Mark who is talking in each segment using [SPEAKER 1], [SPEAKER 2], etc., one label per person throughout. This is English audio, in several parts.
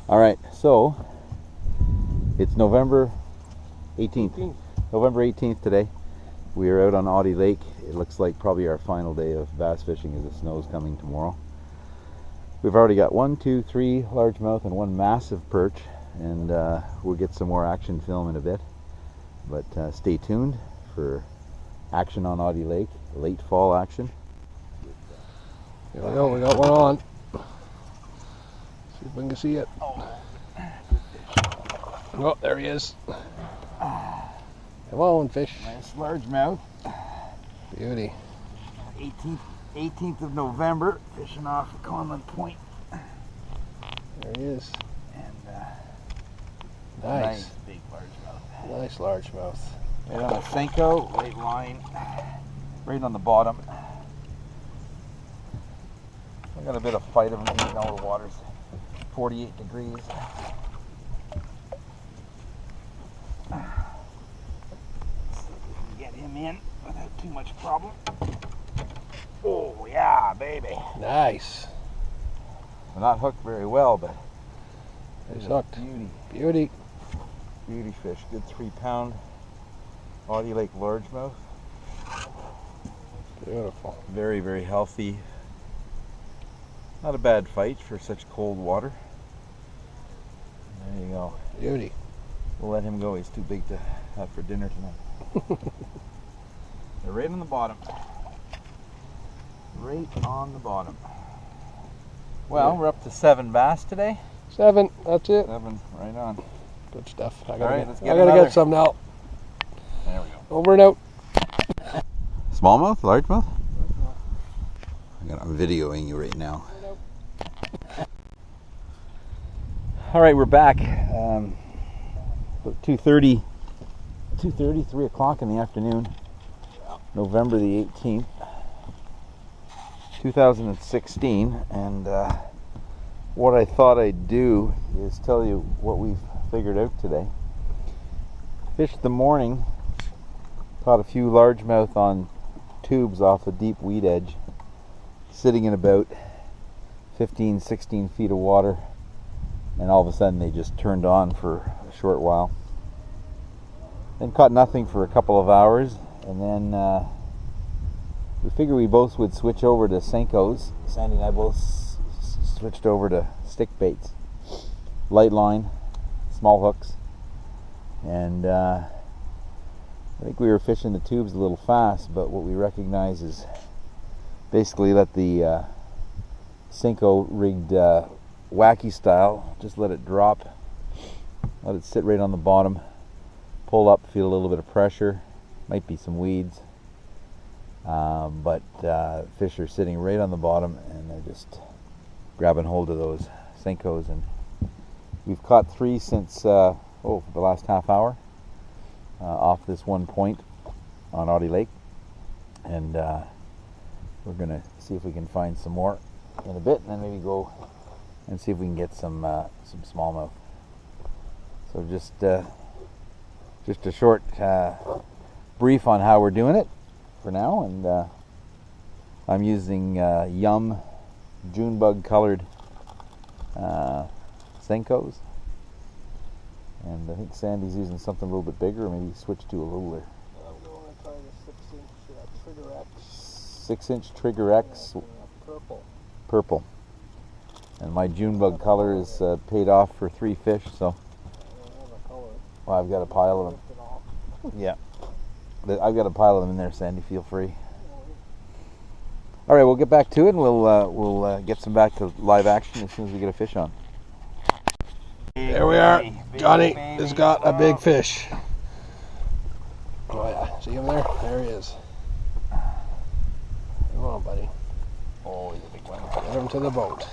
[SPEAKER 1] All right, so it's November 18th. November 18th today. We are out on Audie Lake. It looks like probably our final day of bass fishing as the snow is coming tomorrow. We've already got 1, 2, 3 largemouth and 1 massive perch, and we'll get some more action film in a bit. But stay tuned for action on Audie Lake, late fall action.
[SPEAKER 2] Here we go, we got one on. See if we can see it. Oh, there he is. Come on, fish.
[SPEAKER 1] Nice largemouth.
[SPEAKER 2] Beauty.
[SPEAKER 1] 18th of November, fishing off of Conlon Point.
[SPEAKER 2] There he is.
[SPEAKER 1] And
[SPEAKER 2] nice
[SPEAKER 1] big largemouth.
[SPEAKER 2] Nice largemouth.
[SPEAKER 1] Right on the Senko, right line, right on the bottom. I got a bit of fight of him, even though the water's 48 degrees. Get him in without too much problem. Oh yeah, baby.
[SPEAKER 2] Nice.
[SPEAKER 1] We're not hooked very well, but
[SPEAKER 2] He's hooked.
[SPEAKER 1] Beauty.
[SPEAKER 2] Beauty.
[SPEAKER 1] Beauty fish. Good 3-pound Audie Lake largemouth.
[SPEAKER 2] Beautiful.
[SPEAKER 1] Very, very healthy. Not a bad fight for such cold water. There you go.
[SPEAKER 2] Beauty.
[SPEAKER 1] We'll let him go. He's too big to have for dinner tonight. They're right on the bottom. Right on the bottom. Well, we're up to 7 bass today.
[SPEAKER 2] 7, that's it.
[SPEAKER 1] 7, right on.
[SPEAKER 2] Good stuff. I
[SPEAKER 1] let's
[SPEAKER 2] gotta get some now.
[SPEAKER 1] There we go.
[SPEAKER 2] Over and out.
[SPEAKER 1] Smallmouth? Largemouth? I'm videoing you right now. All right, we're back. About 2:30, 3 o'clock in the afternoon, November the 18th, 2016. And what I thought I'd do is tell you what we've figured out today. Fished the morning, caught a few largemouth on tubes off a deep weed edge, sitting in about 15, 16 feet of water, and all of a sudden they just turned on for a short while. Then caught nothing for a couple of hours, and then we figured we both would switch over to Senkos. Sandy and I both switched over to stick baits, light line, small hooks, and I think we were fishing the tubes a little fast, but what we recognize is basically let the Senko rigged wacky style, just let it drop, let it sit right on the bottom, pull up, feel a little bit of pressure, might be some weeds, but fish are sitting right on the bottom and they're just grabbing hold of those Senkos. And we've caught 3 since the last half hour off this one point on Audie Lake, and we're gonna see if we can find some more in a bit, and then maybe go and see if we can get some smallmouth. So just a short brief on how we're doing it for now, and I'm using Yum Junebug colored Senkos, and I think Sandy's using something a little bit bigger, or maybe switch to a littler.
[SPEAKER 2] I'm going to try the 6-inch Trigger X.
[SPEAKER 1] 6-inch Trigger X. Purple. And my Junebug color is paid off for 3 fish, so well, I've got a pile of them. Yeah, I've got a pile of them in there, Sandy. Feel free. All right, we'll get back to it, and we'll get some back to live action as soon as we get a fish on.
[SPEAKER 2] There we are. Johnny has got a big fish. Oh yeah, see him there? There he is. Come on, buddy.
[SPEAKER 1] Oh, he's a big one.
[SPEAKER 2] Get him to the boat.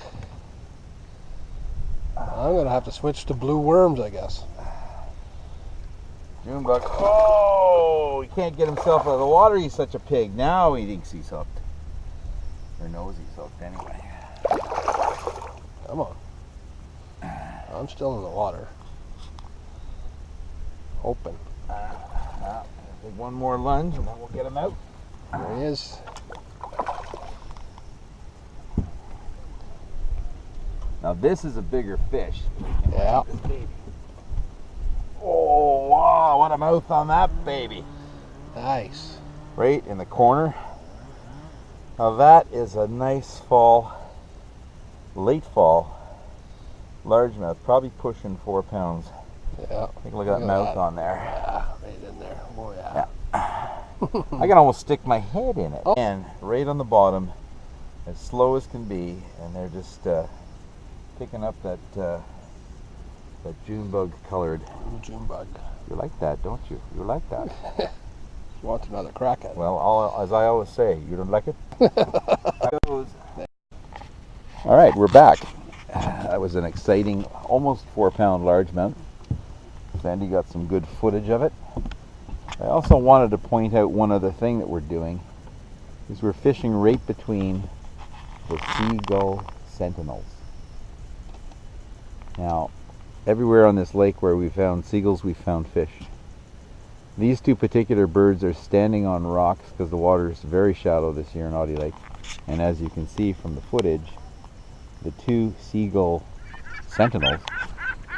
[SPEAKER 2] I'm gonna have to switch to blue worms, I guess.
[SPEAKER 1] Junebug. Oh, he can't get himself out of the water. He's such a pig. Now he thinks he's hooked. Or knows he's hooked anyway.
[SPEAKER 2] Come on. I'm still in the water. Open.
[SPEAKER 1] Take one more lunge and then we'll get him out.
[SPEAKER 2] There he is.
[SPEAKER 1] Now this is a bigger fish.
[SPEAKER 2] Yeah.
[SPEAKER 1] This baby. Oh, wow, what a mouth on that baby.
[SPEAKER 2] Nice.
[SPEAKER 1] Right in the corner. Now that is a nice fall, late fall, largemouth, probably pushing 4 pounds.
[SPEAKER 2] Yeah.
[SPEAKER 1] Take a look at that mouth on there.
[SPEAKER 2] Yeah, right in there. Oh yeah.
[SPEAKER 1] I can almost stick my head in it. And right on the bottom, as slow as can be, and they're just picking up that June bug colored.
[SPEAKER 2] June bug.
[SPEAKER 1] You like that, don't you? You like that.
[SPEAKER 2] Want another crack at it?
[SPEAKER 1] Well, as I always say, you don't like it? All right, we're back. That was an exciting, almost 4 pound largemouth. Sandy got some good footage of it. I also wanted to point out one other thing that we're doing, is we're fishing right between the seagull sentinels. Now, everywhere on this lake where we found seagulls, we found fish. These two particular birds are standing on rocks because the water is very shallow this year in Audie Lake. And as you can see from the footage, the two seagull sentinels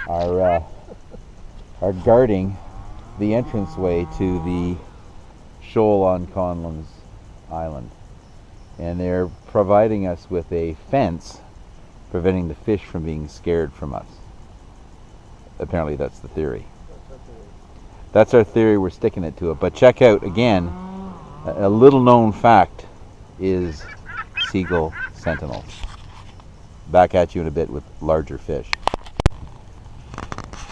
[SPEAKER 1] are guarding the entranceway to the shoal on Conlon's Island. And they're providing us with a fence preventing the fish from being scared from us. Apparently that's the theory. That's our theory, we're sticking it to it. But check out, again, a little known fact is seagull sentinels. Back at you in a bit with larger fish.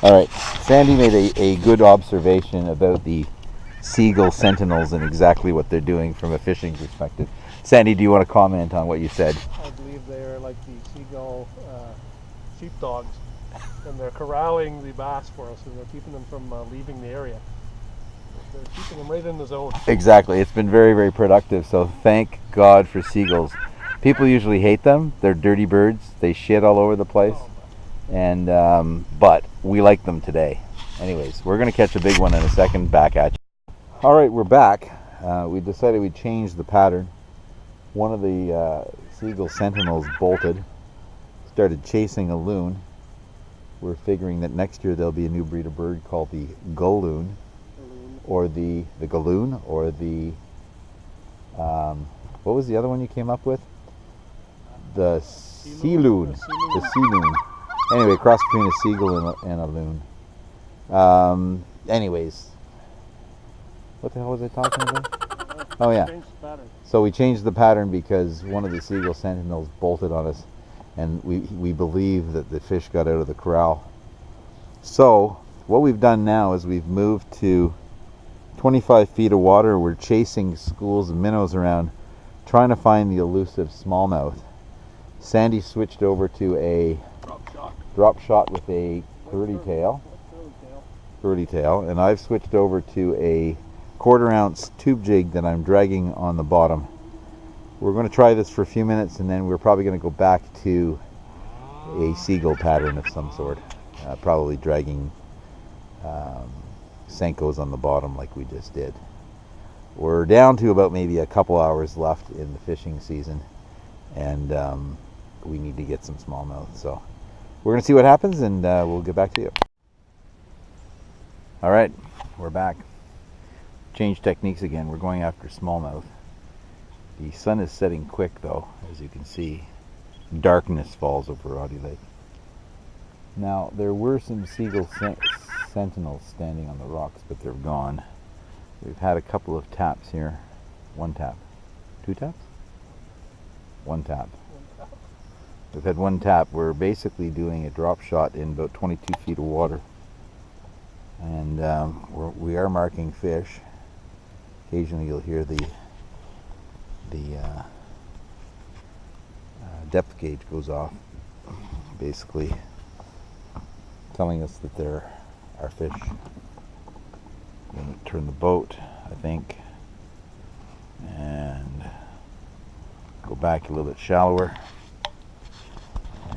[SPEAKER 1] All right, Sandy made a good observation about the seagull sentinels and exactly what they're doing from a fishing perspective. Sandy, do you want to comment on what you said?
[SPEAKER 3] I believe they're like the seagull sheepdogs, and they're corralling the bass for us, and they're keeping them from leaving the area. They're keeping them right in the zone.
[SPEAKER 1] Exactly. It's been very, very productive, so thank God for seagulls. People usually hate them. They're dirty birds. They shit all over the place. And but we like them today. Anyways, we're going to catch a big one in a second. Back at you. All right, we're back. We decided we'd change the pattern. One of the seagull sentinels bolted, started chasing a loon. We're figuring that next year there'll be a new breed of bird called the gulloon, or the galloon, or the what was the other one you came up with? The sea loon. The sea loon. Anyway, cross between a seagull and a loon. Anyways, what the hell was I talking about? Oh yeah. So we changed the pattern because one of the seagull sentinels bolted on us, and we believe that the fish got out of the corral. So what we've done now is we've moved to 25 feet of water. We're chasing schools of minnows around, trying to find the elusive smallmouth. Sandy switched over to a drop shot with a curly tail, and I've switched over to a 1/4 ounce tube jig that I'm dragging on the bottom. We're going to try this for a few minutes, and then we're probably going to go back to a seagull pattern of some sort, probably dragging Senkos on the bottom like we just did. We're down to about maybe a couple hours left in the fishing season, and we need to get some smallmouth. So we're going to see what happens, and we'll get back to you. All right, we're back. Change techniques again. We're going after smallmouth. The sun is setting quick, though, as you can see. Darkness falls over Audie Lake. Now, there were some seagull sentinels standing on the rocks, but they're gone. We've had a couple of taps here. One tap. 2 taps? 1 tap. We've had 1 tap. We're basically doing a drop shot in about 22 feet of water. And we are marking fish. Occasionally you'll hear the depth gauge goes off, basically telling us that there are fish. I'm going to turn the boat, I think, and go back a little bit shallower,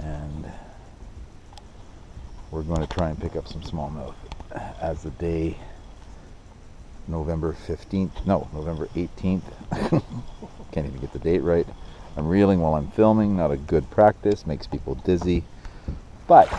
[SPEAKER 1] and we're going to try and pick up some smallmouth as the day November 18th. Can't even get the date right. I'm reeling while I'm filming, not a good practice, makes people dizzy. But